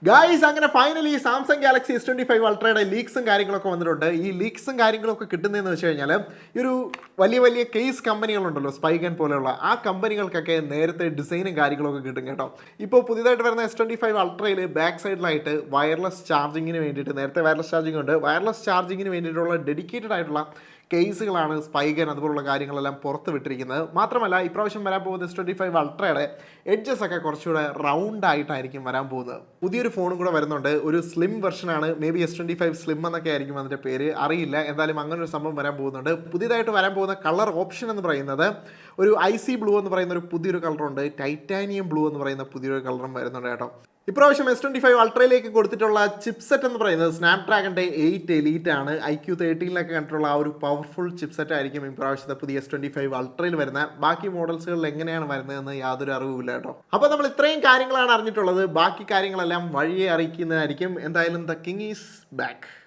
Guys അങ്ങനെ finally Samsung Galaxy S25 അൾട്രയുടെ ലീക്സും കാര്യങ്ങളൊക്കെ വന്നിട്ടുണ്ട്. ഈ ലീക്സും കാര്യങ്ങളൊക്കെ കിട്ടുന്നതെന്ന് വെച്ച് കഴിഞ്ഞാൽ ഈ ഒരു വലിയ വലിയ കേസ് കമ്പനികളുണ്ടല്ലോ, സ്പൈഗൻ പോലെയുള്ള ആ കമ്പനികൾക്കൊക്കെ നേരത്തെ ഡിസൈനും കാര്യങ്ങളൊക്കെ കിട്ടും കേട്ടോ. ഇപ്പോൾ പുതിയതായിട്ട് വരുന്ന S25 അൾട്രയിൽ ബാക്ക് സൈഡിലായിട്ട് വയർലെസ് ചാർജിങ്ങിന് വേണ്ടിയിട്ട്, നേരത്തെ വയർലെസ് ചാർജിങ് ഉണ്ട്, വയർലെസ് ചാർജിങ്ങിന് വേണ്ടിയിട്ടുള്ള ഡെഡിക്കേറ്റഡ് ആയിട്ടുള്ള കേസുകളാണ് സ്പൈഗൻ അതുപോലുള്ള കാര്യങ്ങളെല്ലാം പുറത്ത് വിട്ടിരിക്കുന്നത്. മാത്രമല്ല ഇപ്രാവശ്യം വരാൻ പോകുന്ന S25 അൾട്രയുടെ എഡ്ജസ് ഒക്കെ കുറച്ചുകൂടെ റൗണ്ട് ആയിട്ടായിരിക്കും വരാൻ പോകുന്നത്. പുതിയൊരു ഫോണും കൂടെ വരുന്നുണ്ട്, ഒരു സ്ലിം വെർഷനാണ്, മേ ബി S25 സ്ലിം എന്നൊക്കെ ആയിരിക്കും അതിൻ്റെ പേര്, അറിയില്ല. എന്തായാലും അങ്ങനെ ഒരു സംഭവം വരാൻ പോകുന്നുണ്ട്. പുതിയതായിട്ട് വരാൻ പോകുന്ന കളർ ഓപ്ഷൻ എന്ന് പറയുന്നത് ഒരു IC ബ്ലൂ എന്ന് പറയുന്ന ഒരു പുതിയൊരു കളറുണ്ട്, ടൈറ്റാനിയം ബ്ലൂ എന്ന് പറയുന്ന പുതിയൊരു കളറും വരുന്നുണ്ട് കേട്ടോ. ഇപ്രാവശ്യം S25 അൾട്രയിലേക്ക് കൊടുത്തിട്ടുള്ള ചിപ്സെറ്റ് എന്ന് പറയുന്നത് സ്നാപ്ഡ്രാഗണിൻ്റെ 8 എലീറ്റ് ആണ്. IQ13 കണ്ടിട്ടുള്ള ആ ഒരു പവർഫുൾ ചിപ്സെറ്റ് ആയിരിക്കും ഇപ്രാവശ്യത്തെ പുതിയ S25 അൾട്രയിൽ വരുന്ന. ബാക്കി മോഡൽസുകളിൽ എങ്ങനെയാണ് വരുന്നതെന്ന് യാതൊരു അറിവുമില്ല കേട്ടോ. അപ്പോൾ നമ്മൾ ഇത്രയും കാര്യങ്ങളാണ് അറിഞ്ഞിട്ടുള്ളത്. ബാക്കി കാര്യങ്ങളെല്ലാം വഴിയെ അറിയിക്കുന്നതായിരിക്കും. എന്തായാലും ദ കിങ് ഈസ് ബാക്ക്.